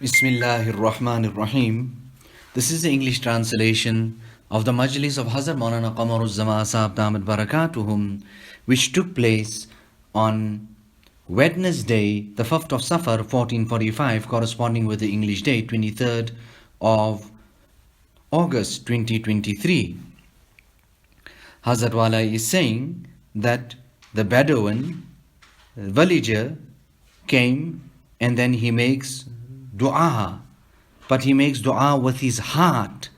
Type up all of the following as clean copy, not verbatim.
Bismillahir Rahmanir Rahim. This is the English translation of the Majlis of Hazrat Maulana Qamar Uzzaman Saheb Damat Barakatuhum, which took place on Wednesday, the 5th of Safar 1445, corresponding with the English date 23rd of August 2023. Hazrat Wala is saying that the Bedouin villager came and then he makes dua, but he makes dua with his heart.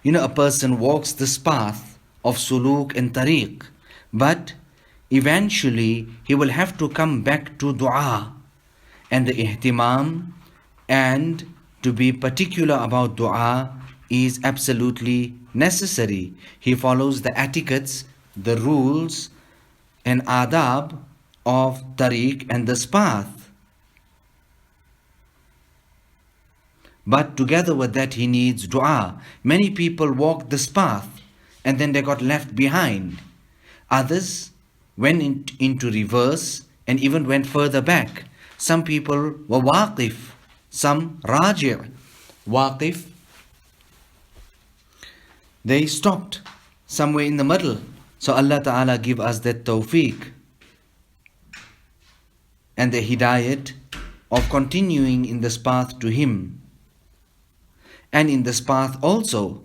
A person walks this path of suluk and tariq, but eventually he will have to come back to dua and the ihtimam, and to be particular about dua is absolutely necessary. He follows the etiquettes, the rules and adab of tariq and this path. But together with that, he needs dua. Many people walked this path and then they got left behind. Others went into reverse and even went further back. Some people were waqif, some raji'. Waqif, they stopped somewhere in the middle. So Allah Ta'ala give us that tawfiq and the hidayat of continuing in this path to Him. And in this path also,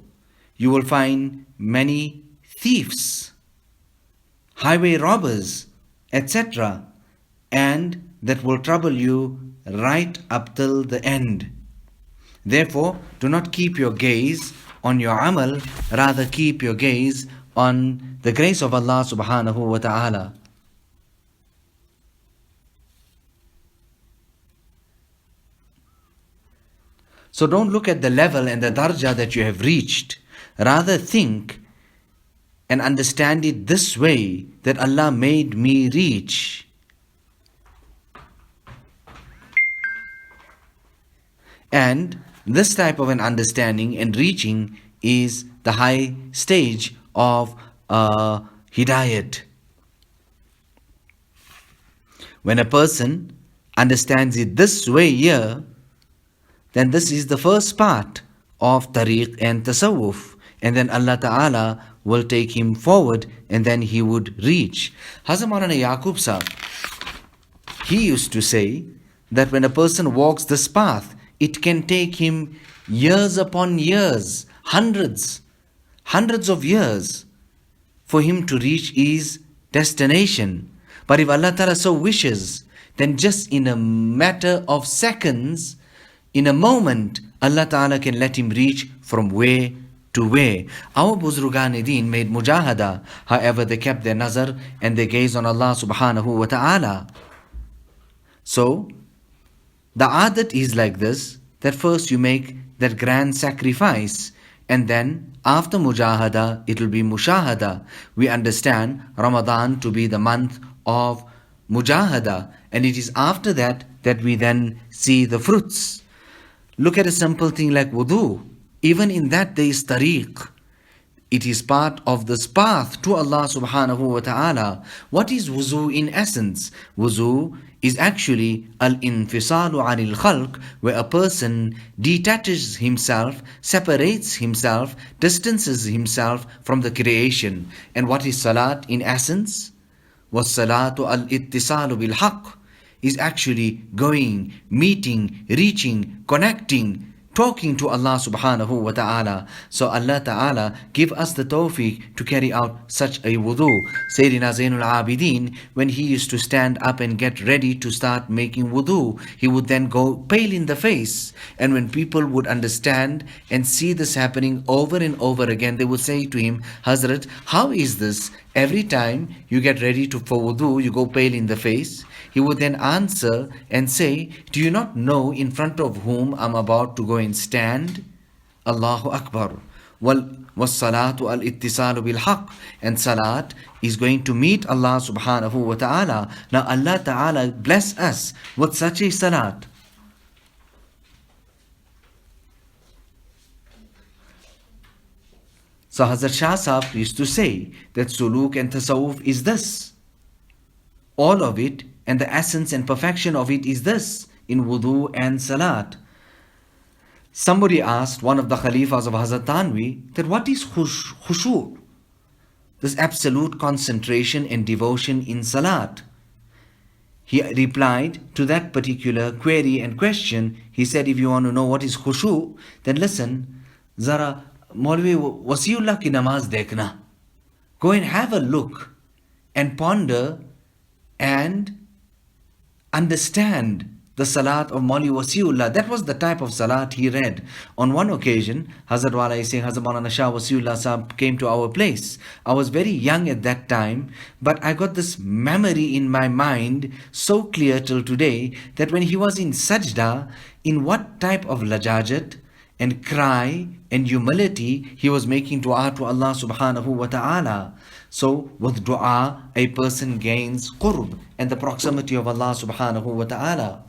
you will find many thieves, highway robbers, etc. And that will trouble you right up till the end. Therefore, do not keep your gaze on your amal, rather keep your gaze on the grace of Allah subhanahu wa ta'ala. So don't look at the level and the darja that you have reached. Rather think and understand it this way, that Allah made me reach. And this type of an understanding and reaching is the high stage of hidayat. When a person understands it this way here, then this is the first part of tariq and tasawwuf, and then Allah Ta'ala will take him forward and then he would reach. Hazrat Maulana Yaqub Saheb, he used to say that when a person walks this path, it can take him years upon years, hundreds of years for him to reach his destination. But if Allah Ta'ala so wishes, then just in a matter of seconds, in a moment, Allah Ta'ala can let him reach from where to where. Our Buzrugan-e-Deen made mujahada, however they kept their nazar and their gaze on Allah subhanahu wa ta'ala. So, the adat is like this, that first you make that grand sacrifice, and then after mujahada, it will be mushahada. We understand Ramadan to be the month of mujahada, and it is after that that we then see the fruits. Look at a simple thing like wudu. Even in that there is tariq. It is part of this path to Allah subhanahu wa ta'ala. What is wuzu in essence? Wuzu is actually al-infisalu anil khalq, where a person detaches himself, separates himself, distances himself from the creation. And what is salat in essence? Was salatu al-ittisalu bil haqq, is actually going, meeting, reaching, connecting, talking to Allah subhanahu wa ta'ala. So Allah ta'ala give us the tawfiq to carry out such a wudu. Sayyidina Zainul Abidin, when he used to stand up and get ready to start making wudu, he would then go pale in the face. And when people would understand and see this happening over and over again, they would say to him, Hazrat, how is this? Every time you get ready for wudu, you go pale in the face. He would then answer and say, do you not know in front of whom I'm about to go and stand? Allahu Akbar. وَالصَّلَاةُ الْإِتِّصَالُ بِالْحَقِّ. And salat is going to meet Allah subhanahu wa ta'ala. Now Allah ta'ala bless us with such a salat. So Hazrat Shah Sahib used to say that suluk and tasawwuf is this. All of it and the essence and perfection of it is this. in wudu and salat. Somebody asked one of the Khalifas of Hazrat Tanvi that what is khushu? This absolute concentration and devotion in salat. He replied to that particular query and question. He said, if you want to know what is khushu, then listen, Zara Maulvi Wasiullah ki namaz dekhna. Go and have a look and ponder and understand the salat of Maulvi Wasiullah. That was the type of salat he read. On one occasion, Hazrat Wala is saying, Hazrat Maulana Shah Wasiullah Sahab came to our place. I was very young at that time, but I got this memory in my mind so clear till today that when he was in sajda, in what type of lajajat and cry and humility he was making dua to Allah subhanahu wa ta'ala. So with dua, a person gains qurb and the proximity of Allah subhanahu wa ta'ala.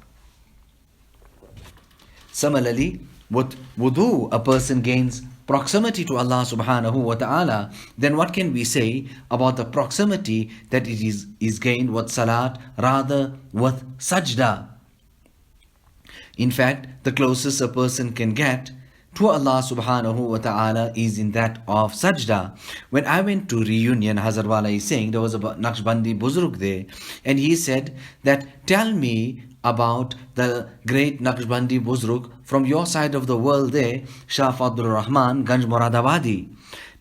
Similarly, with wudu, a person gains proximity to Allah subhanahu wa ta'ala. Then what can we say about the proximity that it is gained with salat, rather with sajda? In fact, the closest a person can get to Allah subhanahu wa ta'ala is in that of sajda. When I went to reunion, Hazrat Wala is saying, there was a Naqshbandi Buzrug there, and he said that, tell me about the great Naqshbandi Buzrug from your side of the world there, Shah Fadlur Rahman, Ganj Moradabadi.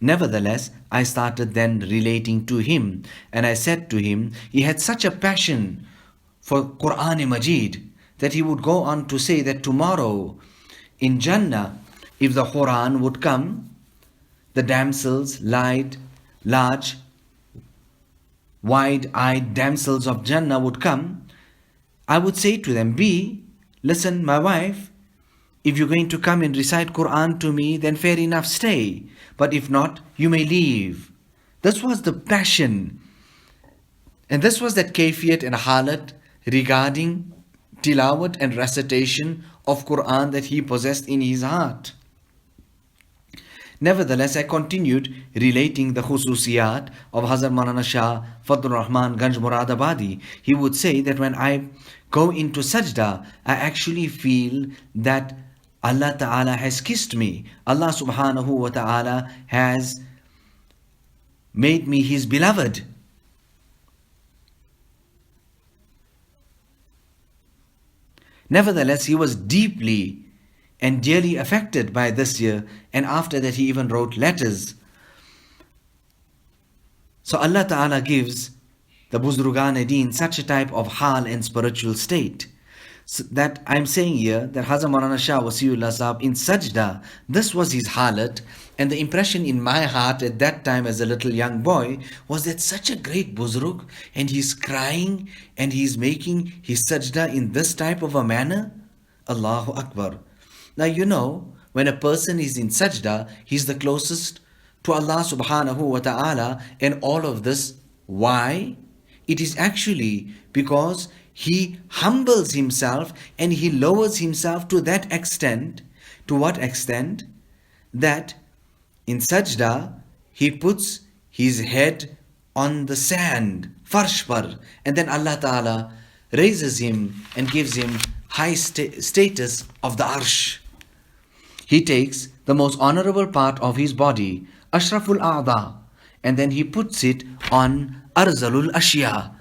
Nevertheless, I started then relating to him, and I said to him, he had such a passion for Quran-e-Majid that he would go on to say that tomorrow in Jannah, if the Quran would come, the damsels, large, wide-eyed damsels of Jannah would come, I would say to them, listen, my wife, if you're going to come and recite Quran to me, then fair enough, stay. But if not, you may leave. This was the passion. And this was that kayfiyat and halat regarding tilawat and recitation of Quran that he possessed in his heart. Nevertheless, I continued relating the khususiyat of Hazrat Maulana Shah Fadlur Rahman Ganj Moradabadi. He would say that when I go into sajda, I actually feel that Allah Ta'ala has kissed me. Allah Subhanahu wa Ta'ala has made me His beloved. Nevertheless, he was deeply and dearly affected by this year, and after that he even wrote letters. So Allah Ta'ala gives the Buzrugan-e-Deen such a type of hal and spiritual state. So that I'm saying here that Hazrat Maulana Shah Wasiullah Sahab in sajda, this was his halat, and the impression in my heart at that time as a little young boy was that such a great Buzrug, and he's crying and he's making his sajda in this type of a manner. Allahu Akbar. Now you know, when a person is in sajda, he's the closest to Allah subhanahu wa ta'ala, and all of this, why? It is actually because he humbles himself and he lowers himself to that extent. To what extent? That in sajda, he puts his head on the sand, farsh par, and then Allah Ta'ala raises him and gives him high status of the arsh. He takes the most honorable part of his body, ashraful a'da, and then he puts it on arzalul ashya,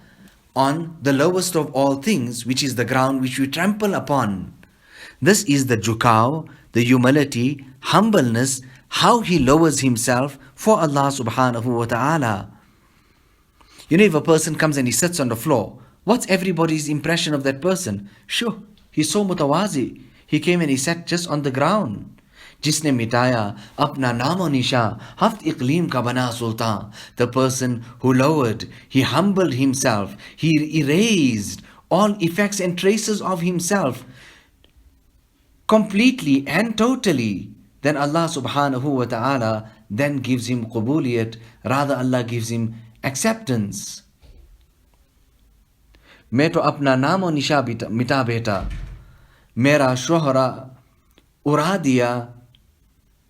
on the lowest of all things, which is the ground which we trample upon. This is the jukau, the humility, humbleness, how he lowers himself for Allah subhanahu wa ta'ala. You know, if a person comes and he sits on the floor, what's everybody's impression of that person? Sure, he's so mutawazi. He came and he sat just on the ground. जिसने मिटाया अपना नामो निशा हफ्त इकलीम का बना सुल्तान. The person who lowered, he humbled himself, he erased all effects and traces of himself completely and totally. Then Allah subhanahu wa ta'ala then gives him qubuliyat, rather Allah gives him acceptance. मैं तो अपना नामो निशा मिटा बेटा, मेरा शोहरा उड़ा दिया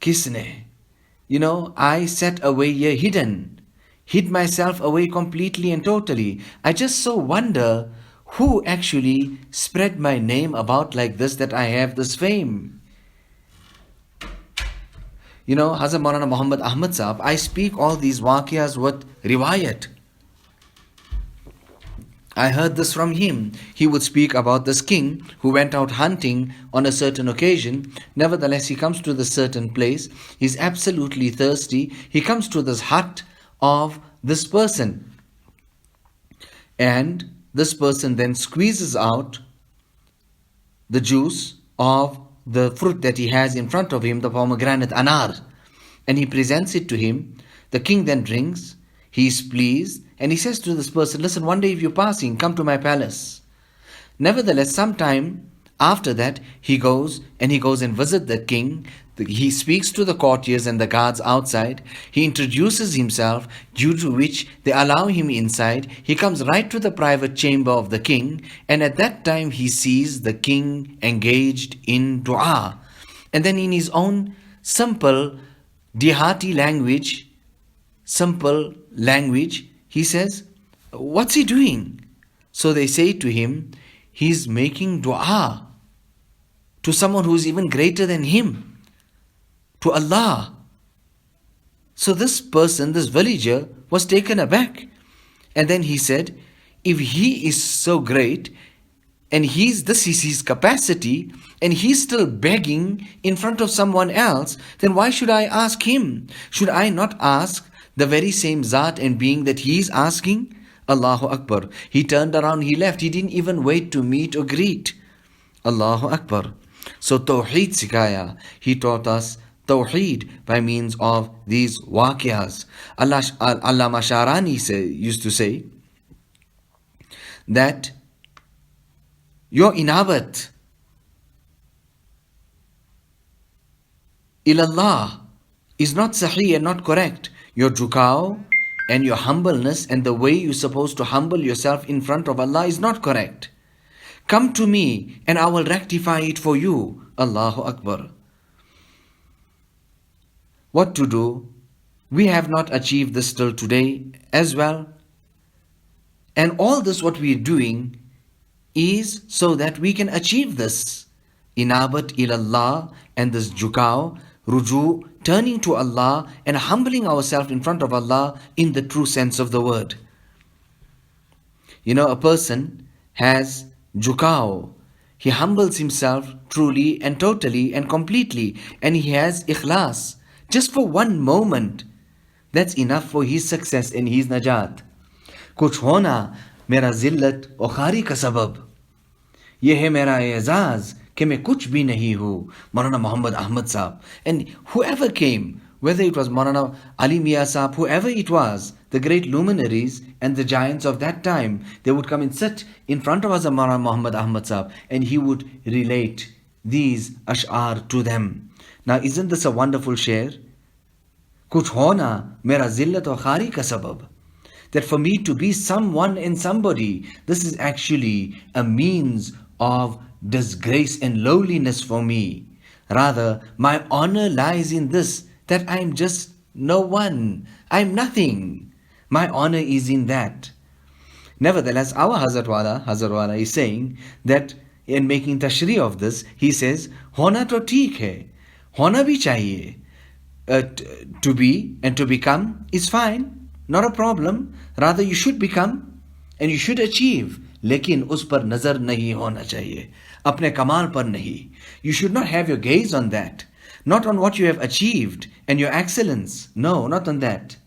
किसने? You know, I sat away here hid myself away completely and totally. I just so wonder who actually spread my name about like this, that I have this fame? You know, Hazrat Maulana Muhammad Ahmad Saheb, I speak all these waqiyas with riwayat. I heard this from him. He would speak about this king who went out hunting on a certain occasion. Nevertheless, he comes to this certain place. He's absolutely thirsty. He comes to this hut of this person. And this person then squeezes out the juice of the fruit that he has in front of him, the pomegranate anar. And he presents it to him. The king then drinks. He is pleased. And he says to this person, listen, one day if you're passing, come to my palace. Nevertheless, sometime after that, he goes and visits the king. He speaks to the courtiers and the guards outside. He introduces himself, due to which they allow him inside. He comes right to the private chamber of the king. And at that time, he sees the king engaged in dua. And then in his own simple, dehati language, he says, what's he doing? So they say to him, he's making dua to someone who's even greater than him, to Allah. So this person, this villager, was taken aback. And then he said, if he is so great, and this is his capacity, and he's still begging in front of someone else, then why should I ask him? Should I not ask the very same Zat and being that he is asking? Allahu Akbar. He turned around, he left. He didn't even wait to meet or greet. Allahu Akbar. So Tawheed Sikaya, he taught us Tawheed by means of these waqiyas. Allama Sharani used to say that your inabat ilallah is not sahih and not correct. Your jukao and your humbleness and the way you're supposed to humble yourself in front of Allah is not correct. Come to me and I will rectify it for you. Allahu Akbar. What to do? We have not achieved this till today as well. And all this what we are doing is so that we can achieve this. Inabat ilallah, and this jukao, ruju, turning to Allah and humbling ourselves in front of Allah in the true sense of the word. You know, a person has jukao. He humbles himself truly and totally and completely, and he has ikhlas. Just for one moment, that's enough for his success and his najat. कुछ होना मेरा जिल्लत और खारी का सबब, ये है मेरा एजाज कि मैं कुछ भी नहीं हूँ. Maulana Muhammad Ahmad Saheb. And whoever came, whether it was Maulana Ali Mia Saheb, whoever it was, the great luminaries and the giants of that time, they would come and sit in front of Hazrat Maulana Muhammad Ahmad Saheb, and he would relate these ash'ar to them. Now, isn't this a wonderful share? Kuch hona mera zillat aur khari ka sabab. That for me to be someone and somebody, this is actually a means of disgrace and lowliness for me. Rather, my honor lies in this, that I am just no one. I am nothing. My honor is in that. Nevertheless, our Hazrat Wala is saying that in making tashri of this, he says, Hona to theek hai. Hona bhi chahiye. To be and to become is fine. Not a problem. Rather, you should become and you should achieve. लेकिन उस पर नजर नहीं होना चाहिए, अपने कमाल पर नहीं. You should not have your gaze on that, not on what you have achieved and your excellence. No, not on that.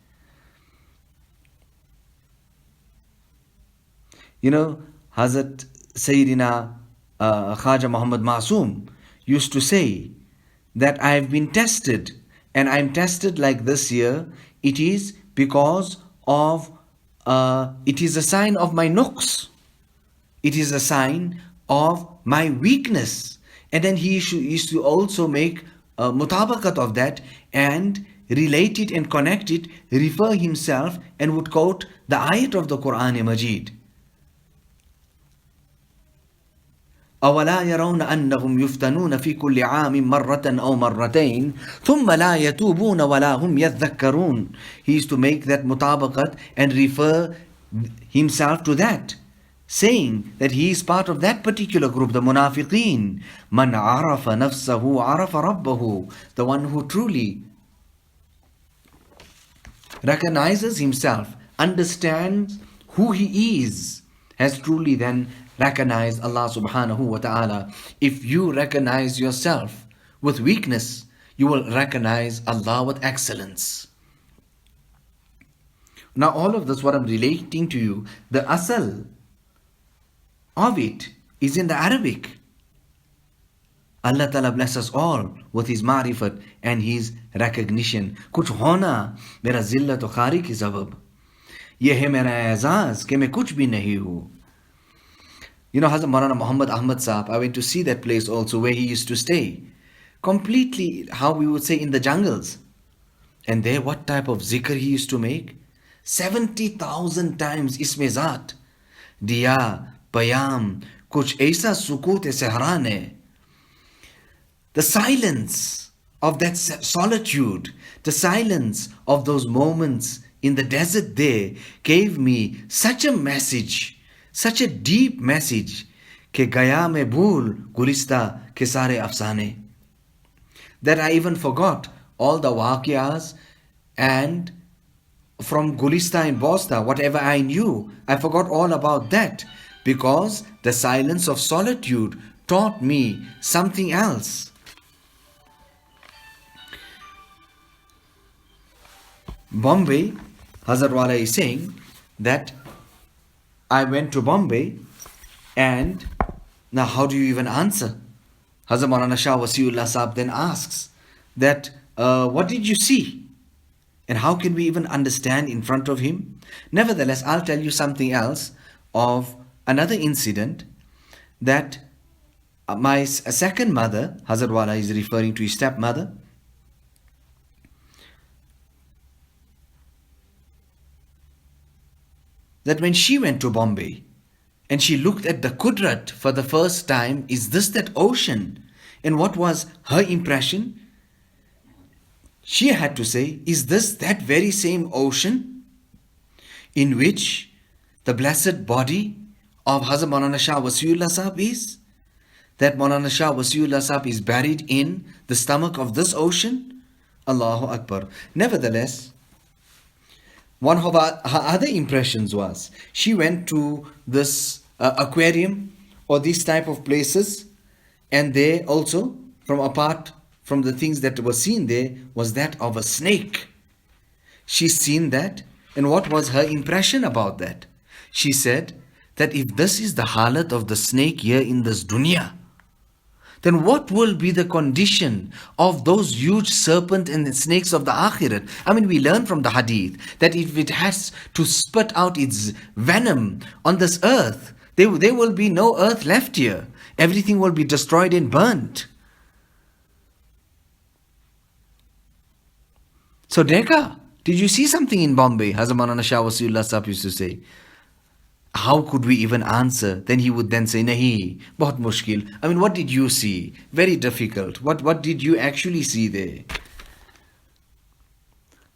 You know, Hazrat Sayyidina Khaja Muhammad Masoom used to say that I have been tested, and I am tested like this year. It is because of, it is a sign of my nuqs. It is a sign of my weakness. And then he used to also make a mutabakat of that and relate it and connect it, refer himself, and would quote the ayat of the Quran Majid. أولا يرون أنهم يفتنون في كل عام مرة أو مرتين ثم لا يتوبون ولا هم يذكرون. He used to make that mutabaqat and refer himself to that, saying that he is part of that particular group, the munafiqeen. Man arafa nafsahu arafa rabbahu. The one who truly recognizes himself, understands who he is, has truly then recognized Allah subhanahu wa ta'ala. If you recognize yourself with weakness, you will recognize Allah with excellence. Now all of this what I'm relating to you, the asal of it is in the Arabic. Allah Ta'ala bless us all with His ma'rifat and His recognition. कुछ होना मेरा जिल्लत व खारी की सबब, ये है मेरा एजाज कि मैं कुछ भी नहीं हूँ. You know, Hazrat Maulana Mohammad Ahmad Saheb, I went to see that place also where he used to stay. Completely, how we would say, in the jungles. And there, what type of zikr he used to make? 70,000 times Isme Zaat. Diya, Payam, Kuch Aisa Sukut Sehrane. The silence of that solitude, the silence of those moments in the desert there gave me such a message, such a deep message, ke gaya mein bhool gulista ke sare afsane, that I even forgot all the waqiyas, and from Gulista in Bosta, whatever I knew, I forgot all about that, because the silence of solitude taught me something else. Bombay, Hazrat Wala is saying that I went to Bombay, and now how do you even answer? Hazrat Maulana Shah Wasiullah Saheb then asks that what did you see? And how can we even understand in front of him? Nevertheless, I'll tell you something else of another incident that my second mother, Hazrat Wala is referring to his stepmother, that when she went to Bombay and she looked at the Kudrat for the first time, is this that ocean? And what was her impression? She had to say, is this that very same ocean in which the blessed body of Hazrat Maulana Shah Wasiullah Saheb is? That Maulana Shah Wasiullah Saheb is buried in the stomach of this ocean? Allahu Akbar. Nevertheless, one of her other impressions was, she went to this aquarium or these type of places, and there also, from apart from the things that were seen there, was that of a snake. She's seen that, and what was her impression about that? She said that if this is the halat of the snake here in this dunya, then what will be the condition of those huge serpent and snakes of the akhirat? I mean, we learn from the hadith that if it has to spit out its venom on this earth, there will be no earth left here. Everything will be destroyed and burnt. So Dekha, did you see something in Bombay? Hazrat Maulana Shah Wasiullah Saheb used to say. How could we even answer? Then he would then say, Nahi, bahut mushkil. I mean, what did you see? Very difficult. What did you actually see there?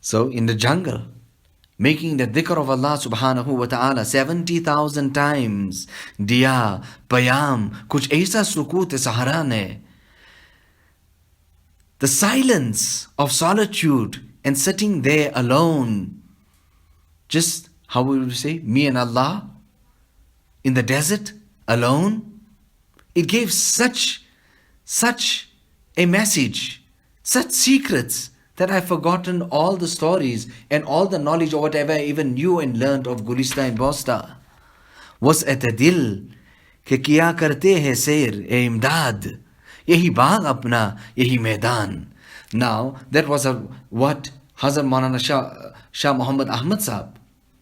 So in the jungle, making the dhikr of Allah subhanahu wa ta'ala 70,000 times. Diya, payam, kuch aisa sukut saharane. The silence of solitude and sitting there alone. Just, how would we say, me and Allah? In the desert, alone, it gave such a message, such secrets, that I've forgotten all the stories and all the knowledge or whatever I even knew and learned of Gulista and Bosta. Was-at dil ke kiya karte hai sair e imdad, yahi baag apna, yahi maidan. Now, that was what Hazrat Maulana Shah Muhammad Ahmad Saheb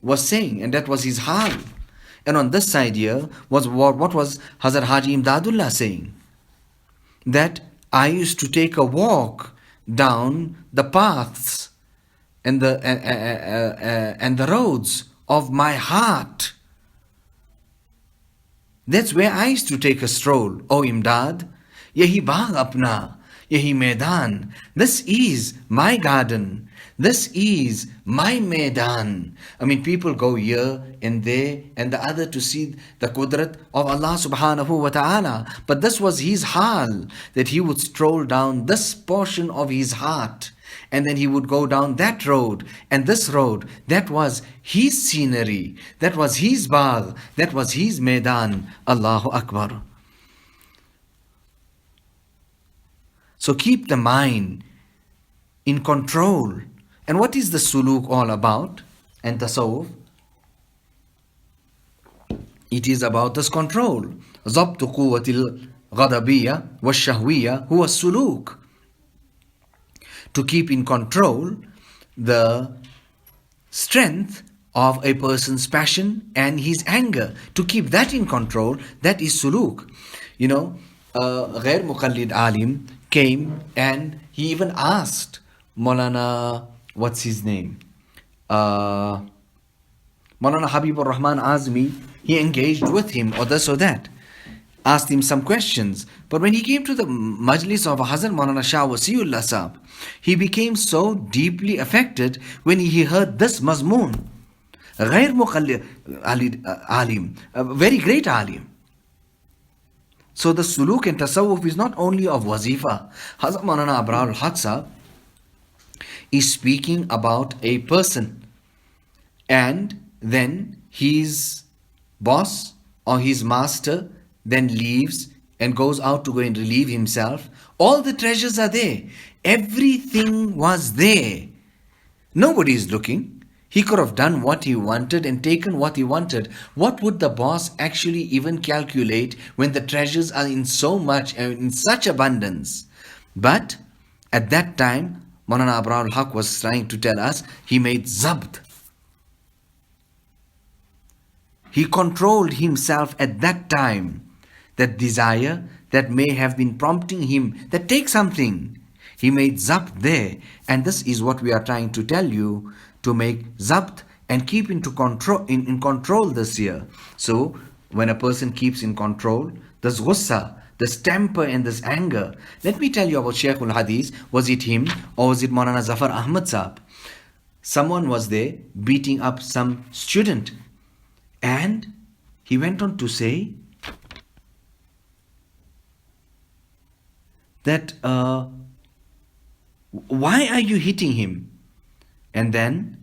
was saying, and that was his hal. And on this side here was what was Hazrat Haji Imdadullah saying? That I used to take a walk down the paths and the roads of my heart. That's where I used to take a stroll. Oh Imdad, yahi baag apna, yahi maidan. This is my garden. This is my Maidan. I mean, people go here and there and the other to see the Qudrat of Allah subhanahu wa ta'ala. But this was his hal, that he would stroll down this portion of his heart. And then he would go down that road and this road. That was his scenery. That was his bagh. That was his Maidan. Allahu Akbar. So keep the mind in control. And what is the suluk all about? And tasawwuf? It is about this control. ضبط قوة الغضبية والشهوية هو السلوك. To keep in control the strength of a person's passion and his anger. To keep that in control, that is suluk. You know, غير مقلد alim came and he even asked Maulana, what's his name? Maulana Habibur Rahman Azmi, he engaged with him or this or that, asked him some questions. But when he came to the Majlis of Hazrat Maulana Shah Wasiullah Saheb, he became so deeply affected when he heard this mazmoon. غير مقلد alim, a very great alim. So the suluk and tasawwuf is not only of wazifa. Hazrat Maulana Abrar al-Haq Saheb is speaking about a person and then his boss or his master then leaves and goes out to go and relieve himself. All the treasures are there. Everything was there. Nobody is looking. He could have done what he wanted and taken what he wanted. What would the boss actually even calculate when the treasures are in so much and in such abundance? But at that time, Maulana Abrar al-Haq was trying to tell us, he made zabt. He controlled himself at that time. That desire that may have been prompting him, that take something. He made zabt there. And this is what we are trying to tell you, to make zabt and keep in control this year. So when a person keeps in control, this ghussa, this temper and this anger. Let me tell you about Shaykhul Hadith. Was it him or was it Maulana Zafar Ahmad Saheb? Someone was there beating up some student. And he went on to say that, why are you hitting him? And then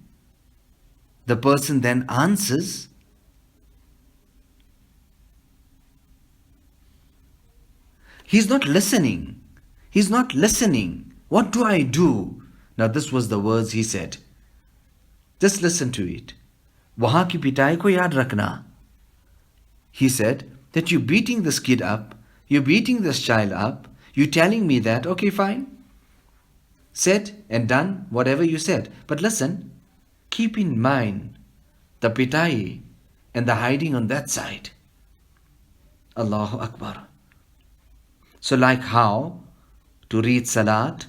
the person then answers, he's not listening. He's not listening. What do I do? Now this was the words he said. Just listen to it. Wahan ki pitai ko yaad rakhna. He said that you're beating this kid up, you're beating this child up, you're telling me that, okay, fine. Said and done whatever you said. But listen, keep in mind the pitai and the hiding on that side. Allahu Akbar. So like how to read salat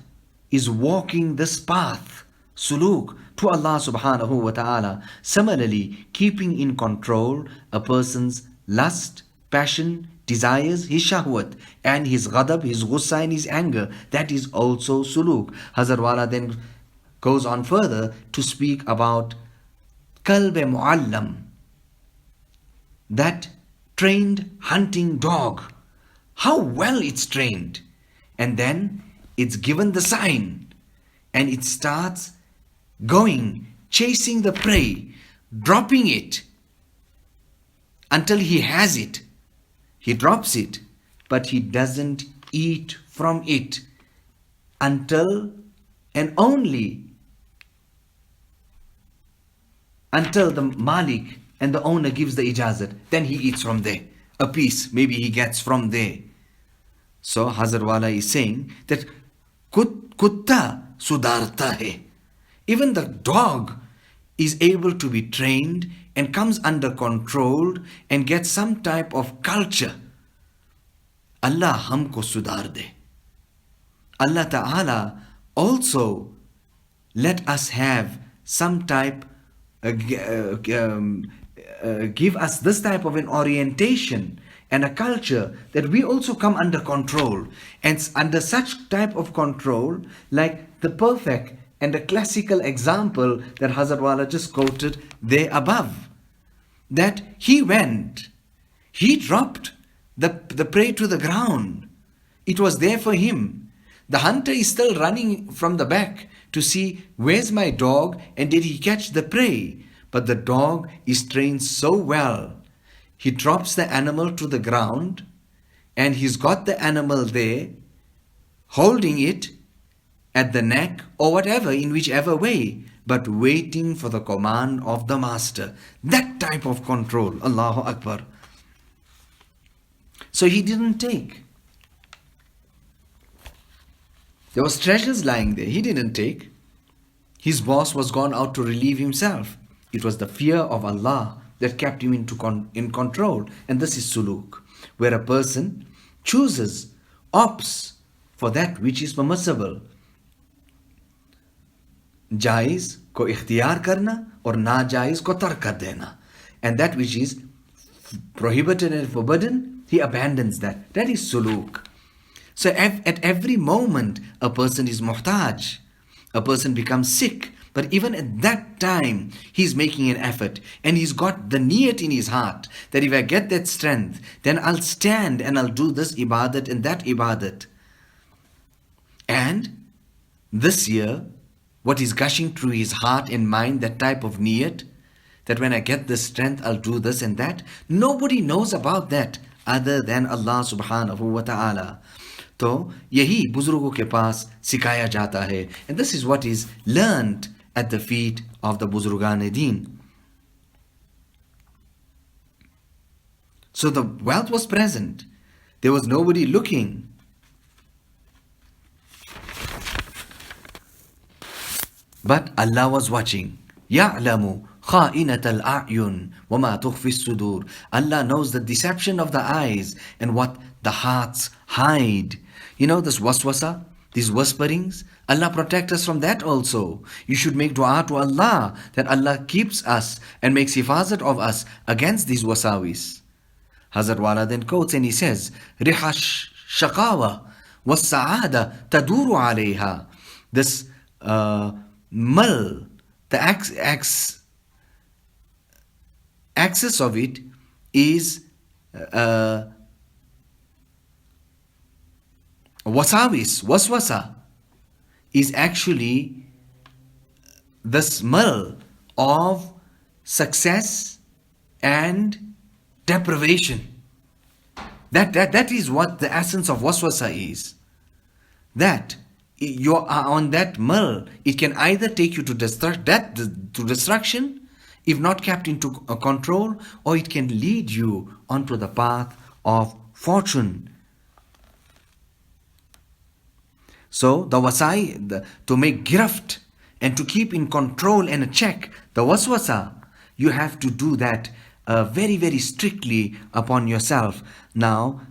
is walking this path, suluk, to Allah subhanahu wa ta'ala. Similarly, keeping in control a person's lust, passion, desires, his shahwat, and his ghadab, his ghussa and his anger. That is also suluk. Hazrat Wala then goes on further to speak about kalb muallam, that trained hunting dog. How well it's trained. And then it's given the sign and it starts going, chasing the prey, dropping it until he has it. He drops it, but he doesn't eat from it until and only until the Malik and the owner gives the ijazat. Then he eats from there. A piece maybe he gets from there. So Hazrat Wala is saying that kutta sudarta hai. Even the dog is able to be trained and comes under control and gets some type of culture. Allah humko sudar de. Allah Ta'ala also let us have some type, give us this type of an orientation and a culture that we also come under control. And under such type of control, like the perfect And a classical example that Hazrat Wala just quoted there above, that he went, he dropped the prey to the ground. It was there for him. The hunter is still running from the back to see, where's my dog and did he catch the prey? But the dog is trained so well. He drops the animal to the ground and he's got the animal there, holding it at the neck or whatever, in whichever way, but waiting for the command of the master. That type of control. Allahu Akbar. So he didn't take. There was treasures lying there. He didn't take. His boss was gone out to relieve himself. It was the fear of Allah that kept him in control. And this is suluk, where a person chooses, opts for that which is permissible. Jaiz ko ikhtiyar karna or najaiz ko tark kar dena. And that which is prohibited and forbidden, he abandons that. That is suluk. So at every moment, a person is muhtaj. A person becomes sick. But even at that time, he's making an effort. And he's got the niyat in his heart that if I get that strength, then I'll stand and I'll do this ibadat and that ibadat. And this year, what is gushing through his heart and mind, that type of niyat, that when I get this strength, I'll do this and that. Nobody knows about that other than Allah subhanahu wa ta'ala. तो यही बुजुर्गों के पास सिखाया जाता है. And this is what is learned at the feet of the Buzurgan-e-Deen. So the wealth was present. There was nobody looking. But Allah was watching. يَعْلَمُ خَائِنَةَ الْأَعْيُنِ وَمَا تُخْفِي الصُّدُورِ. Allah knows the deception of the eyes and what the hearts hide. You know this waswasa, these whisperings, Allah protect us from that also. You should make dua to Allah that Allah keeps us and makes hifazat of us against these wasawis. Hazrat Wala then quotes and he says, رِحَ الشَّقَاوَةِ وَالسَّعَادَةِ تَدُورُ عَلَيْهَا. This mull, the axis of it is waswasa is actually the smell of success and deprivation. That is what the essence of waswasa is. That you are on that mull, it can either take you to destruction, if not kept into control, or it can lead you onto the path of fortune. So the wasai, to make giraft and to keep in control and a check the waswasa, you have to do that very, very strictly upon yourself. Now,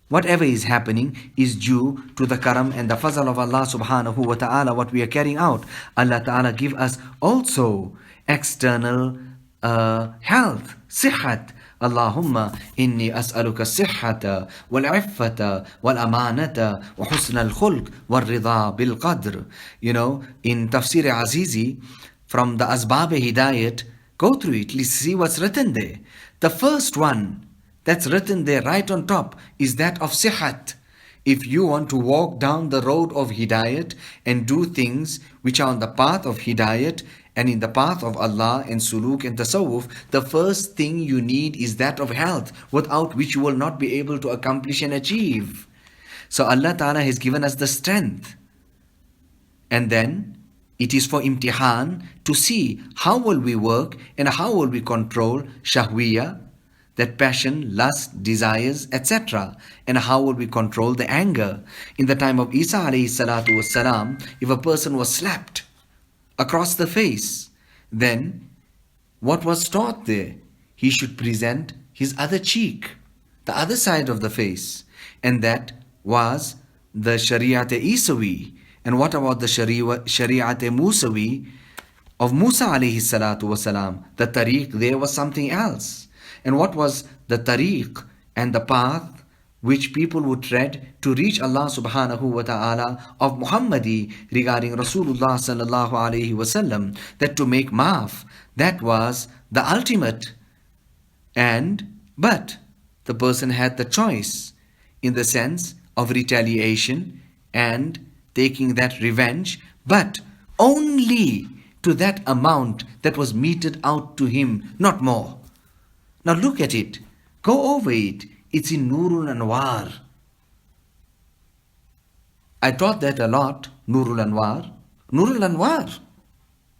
whatever is happening is due to the karam and the fazal of Allah subhanahu wa ta'ala, what we are carrying out. Allah ta'ala give us also external health, sihat. Allahumma inni as'aluka sihhata wal iffata wal amanata wa husna al khulq wal ridha bil qadr. You know, in Tafsir Azizi, from the Asbab Hidayat, go through it, let's see what's written there. The first one that's written there right on top is that of sihat. If you want to walk down the road of hidayat and do things which are on the path of hidayat and in the path of Allah and suluk and tasawwuf, the first thing you need is that of health, without which you will not be able to accomplish and achieve. So Allah Ta'ala has given us the strength. And then it is for imtihan to see how will we work and how will we control shahwiyah, that passion, lust, desires, etc. And how will we control the anger? In the time of Isa alayhi salatu wassalam, if a person was slapped across the face, then what was taught there? He should present his other cheek, the other side of the face. And that was the Shariat-e Isawi. And what about the Shariat-e Musawi of Musa alayhi salatu wasalam? The tariq there was something else. And what was the tariq and the path which people would tread to reach Allah subhanahu wa ta'ala of Muhammadi regarding Rasulullah sallallahu alayhi wasallam, that to make maaf, that was the ultimate. But the person had the choice in the sense of retaliation and taking that revenge, but only to that amount that was meted out to him, not more. Now look at it, go over it. It's in Nurul Anwar. I taught that a lot, Nurul Anwar. Nurul Anwar,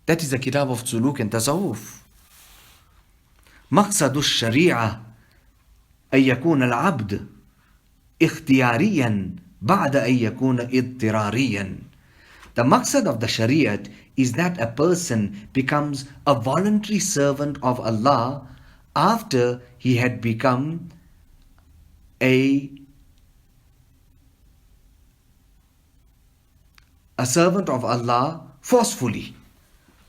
that is the kitab of Suluk and Tasawwuf. مقصد الشريعة أن يكون العبد اختياريا بعد أن يكون اضطراريا. The maqsad of the Shariat is that a person becomes a voluntary servant of Allah after he had become a servant of Allah forcefully.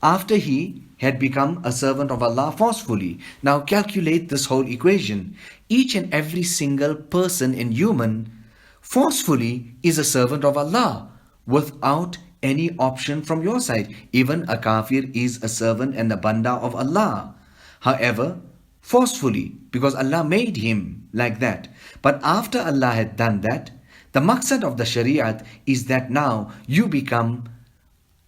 After he had become a servant of Allah forcefully. Now calculate this whole equation. Each and every single person and human forcefully is a servant of Allah without any option from your side. Even a kafir is a servant and a banda of Allah. However, forcefully, because Allah made him like that. But after Allah had done that, the maqsad of the Shariat is that now you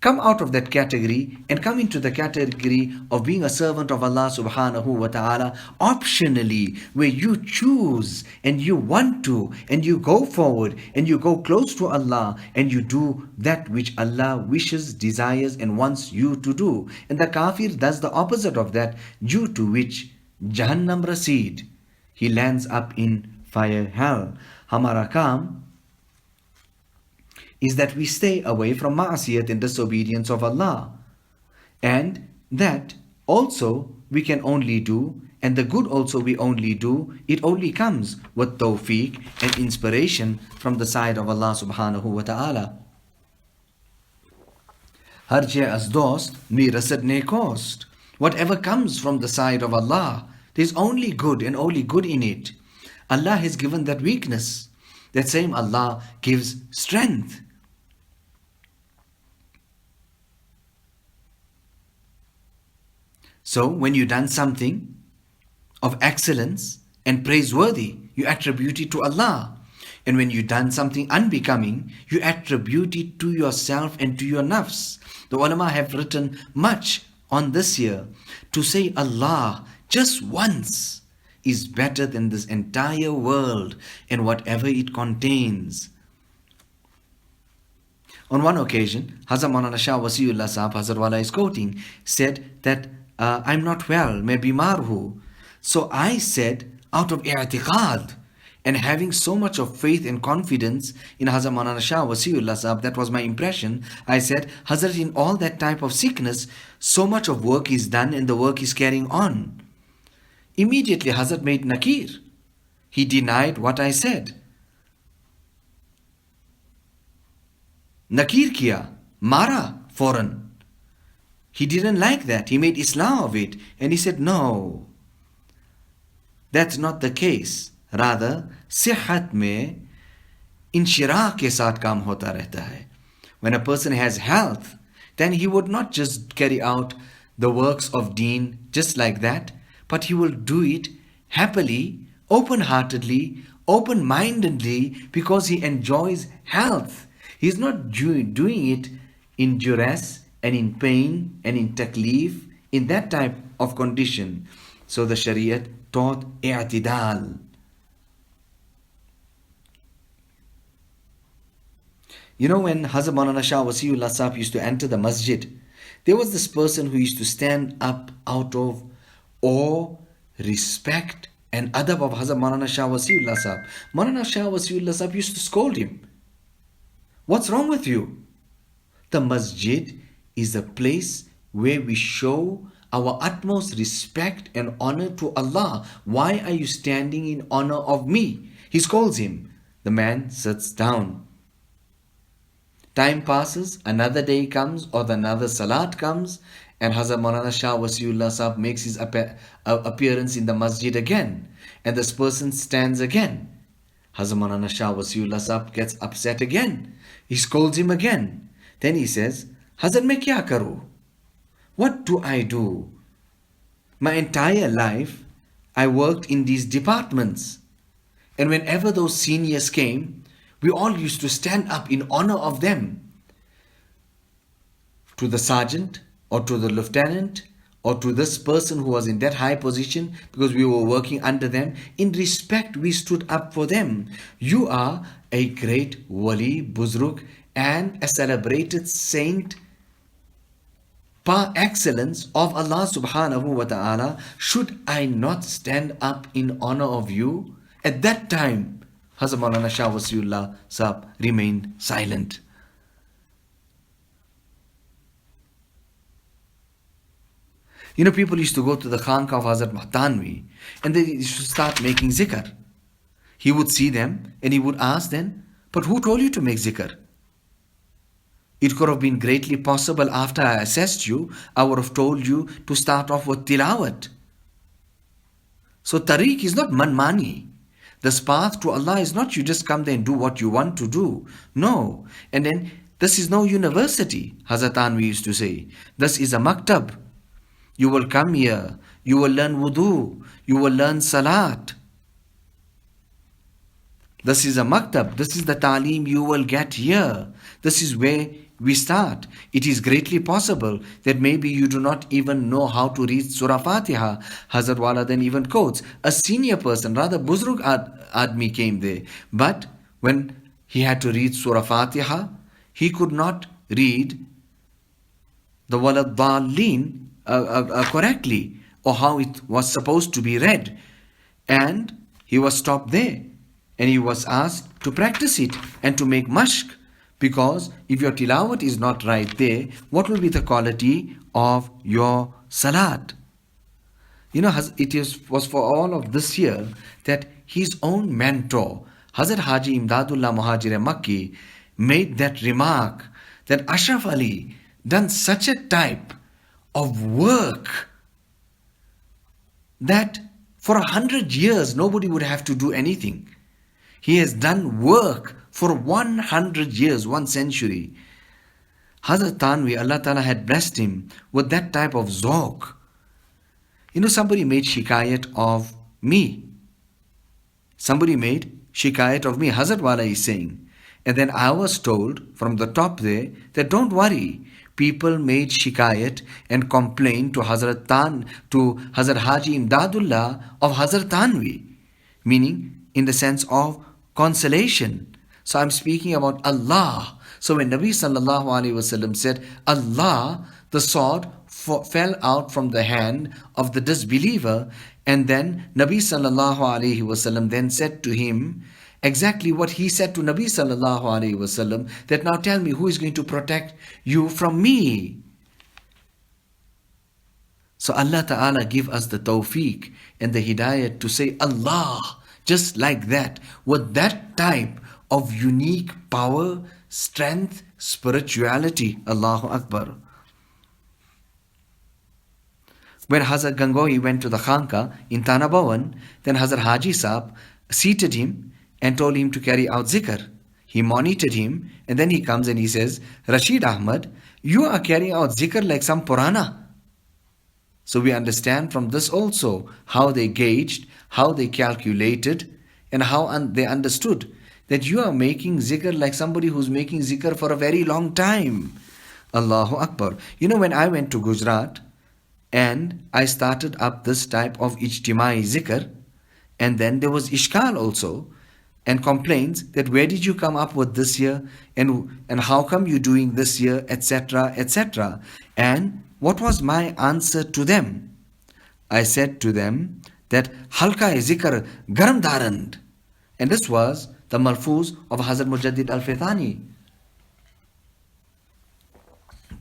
come out of that category and come into the category of being a servant of Allah subhanahu wa ta'ala optionally, where you choose and you want to and you go forward and you go close to Allah and you do that which Allah wishes, desires and wants you to do. And the kafir does the opposite of that, due to which Jahannam rasid, he lands up in fire hell. Hamara kam is that we stay away from ma'asiyat and disobedience of Allah. And that also we can only do, and the good also we only do, it only comes with tawfiq and inspiration from the side of Allah subhanahu wa ta'ala. Harje as dost, mi rasad ne kost. Whatever comes from the side of Allah, there is only good and only good in it. Allah has given that weakness. That same Allah gives strength. So when you've done something of excellence and praiseworthy, you attribute it to Allah. And when you've done something unbecoming, you attribute it to yourself and to your nafs. The ulama have written much on this here to say Allah just once is better than this entire world and whatever it contains. On one occasion, Hazrat Maulana Shah Wasiullah Saheb, Hazrat Wala is quoting, said that I'm not well, मैं बीमार हूँ. So I said, out of i'tiqad and having so much of faith and confidence in Hazrat Maulana Shah Wasiullah Saheb, that was my impression. I said, Hazrat, in all that type of sickness, so much of work is done and the work is carrying on. Immediately Hazrat made nakir. He denied what I said. Nakir kiya, mara foreign. He didn't like that. He made Islam of it. And he said, no, that's not the case. Rather, sihat mein inshirah ke saath kaam hota rehta hai. When a person has health, then he would not just carry out the works of deen just like that, but he will do it happily, open-heartedly, open-mindedly, because he enjoys health. He's not doing it in duress and in pain and in taklif, in that type of condition. So the Shariat taught i'tidal. You know, when Hazrat Maulana Shah Wasiullah Saheb used to enter the masjid, there was this person who used to stand up out of awe, respect and adab of Hazrat Maulana Shah Wasiullah Saheb. Maulana Shah Wasiullah Saheb used to scold him. What's wrong with you? The masjid is a place where we show our utmost respect and honor to Allah. Why are you standing in honor of me? He scolds him. The man sits down. Time passes, another day comes or another salat comes, and Hazrat Maulana Shah Wasiullah Saheb makes his appearance in the masjid again, and this person stands again. Hazrat Maulana Shah Wasiullah Sahab gets upset again. He scolds him again. Then he says, Hazrat, मैं क्या करूँ? What do I do? My entire life, I worked in these departments. And whenever those seniors came, we all used to stand up in honor of them. To the sergeant or to the lieutenant or to this person who was in that high position, because we were working under them, in respect we stood up for them. You are a great wali, buzruk, and a celebrated saint par excellence of Allah subhanahu wa ta'ala. Should I not stand up in honor of you? At that time, Hazrat Maulana Shah Wasiullah Sahab remained silent. You know, people used to go to the Khanqa of Hazrat Mahtanvi and they used to start making zikr. He would see them and he would ask them, but who told you to make zikr? It could have been greatly possible after I assessed you, I would have told you to start off with tilawat. So tariq is not manmani. This path to Allah is not you just come there and do what you want to do. No. And then this is no university, Hazrat Anwi used to say. This is a maktab. You will come here, you will learn wudu, you will learn salat. This is a maktab, this is the ta'aleem you will get here. This is where we start. It is greatly possible that maybe you do not even know how to read Surah Fatiha. Hazrat Wala then even quotes, a senior person, rather Buzrug Admi came there. But when he had to read Surah Fatiha, he could not read the Walad Dallin correctly, or how it was supposed to be read. And he was stopped there. And he was asked to practice it and to make mashq. Because if your tilawat is not right there, what will be the quality of your salat? You know, was for all of this year that his own mentor, Hazrat Haji Imdadullah Muhajir Makki, made that remark that Ashraf Ali done such a type of work that for 100 years nobody would have to do anything. He has done work for 100 years, 1 century. Hazrat Tanvi, Allah Ta'ala had blessed him with that type of zawq. You know, somebody made shikayat of me. Somebody made shikayat of me, Hazrat Wala is saying. And then I was told from the top there that don't worry. People made shikayat and complained to Hazrat Haji Imdadullah of Hazrat Tanvi, meaning in the sense of consolation. So I'm speaking about Allah. So when Nabi sallallahu alaihi wasallam said, Allah, the sword fell out from the hand of the disbeliever, and then Nabi sallallahu alaihi wasallam then said to him exactly what he said to Nabi sallallahu alaihi wasallam, that now tell me who is going to protect you from me. So Allah Ta'ala give us the tawfiq and the hidayat to say Allah just like that, with that type of unique power, strength, spirituality. Allahu Akbar. When Hazrat Gangohi went to the Khanqa in Tanabawan, then Hazrat Haji Sahab seated him and told him to carry out zikr. He monitored him and then he comes and he says, Rashid Ahmad, you are carrying out zikr like some Purana. So we understand from this also how they gauged, how they calculated, and how they understood that you are making zikr like somebody who's making zikr for a very long time. Allahu Akbar. You know, when I went to Gujarat and I started up this type of ijtimai zikr, and then there was ishkal also, and complaints that where did you come up with this year, and how come you doing this year, etc., etc. And what was my answer to them? I said to them that halka zikr garam darand, and this was the malfuz of Hazrat Mujaddid Al-Fithani.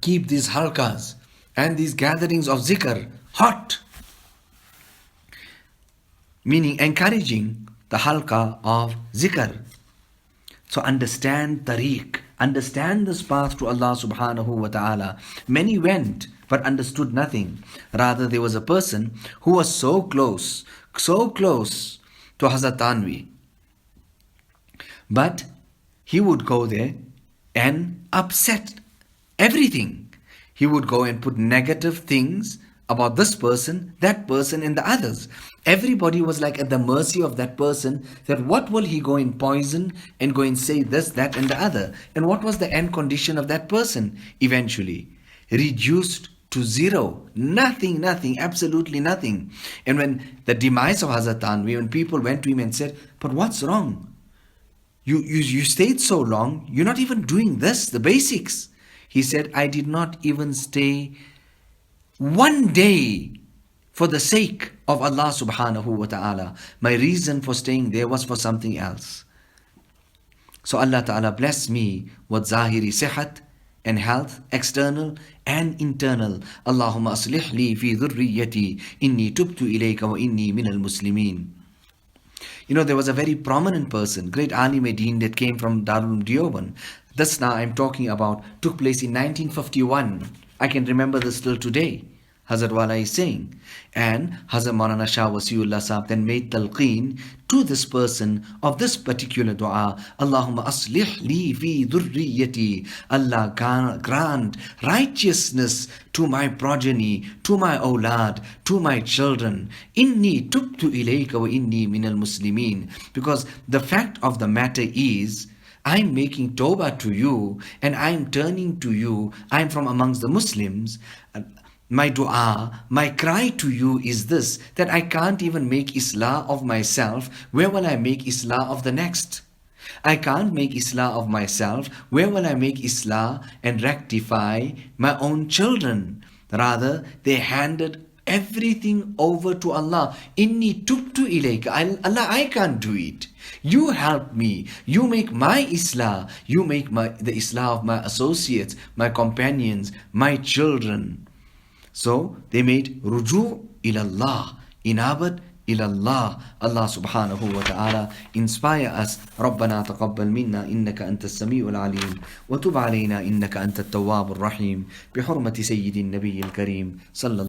Keep these halkas and these gatherings of zikr hot, meaning encouraging the halqa of zikr. So understand tariq, understand this path to Allah subhanahu wa ta'ala. Many went but understood nothing. Rather, there was a person who was so close to Hazrat Tanvi. But he would go there and upset everything. He would go and put negative things about this person, that person, and the others. Everybody was like at the mercy of that person, that what will he go and poison and go and say this, that, and the other. And what was the end condition of that person? Eventually reduced to zero. Nothing, absolutely nothing. And when the demise of Hazrat Tanvi, when people went to him and said, but what's wrong? You stayed so long, you're not even doing this, the basics. He said, I did not even stay one day for the sake of Allah subhanahu wa ta'ala. My reason for staying there was for something else. So Allah ta'ala bless me with zahiri sihat and health, external and internal. Allahumma aslih li fi dhurriyyati inni tubtu ilayka wa inni minal muslimin. You know, there was a very prominent person, great alim Deen, that came from Darul Deoband. This now I'm talking about took place in 1951. I can remember this till today. Hazrat Wala is saying. And Hazrat Maulana Shah Wasiullah Saheb then made talqeen to this person of this particular dua. Allahumma aslih li fi dhurriyyati. Allah grant righteousness to my progeny, to my awlad, to my children. Inni tubtu ilayka wa inni minal muslimin. Because the fact of the matter is, I'm making tawbah to you and I'm turning to you. I'm from amongst the Muslims. My dua, my cry to you is this, that I can't even make islah of myself. Where will I make islah of the next? I can't make islah of myself. Where will I make islah and rectify my own children? Rather, they handed everything over to Allah. Inni tubtu ilayka. Allah, I can't do it. You help me. You make my islah. You make the islah of my associates, my companions, my children. So they made ruju ilallah, inabat ilallah. Allah subhanahu wa ta'ala inspire us. ربنا تقبل منا إنك أنت السميع العليم وتب علينا إنك أنت التواب الرحيم بحرمة سيد النبي الكريم صلى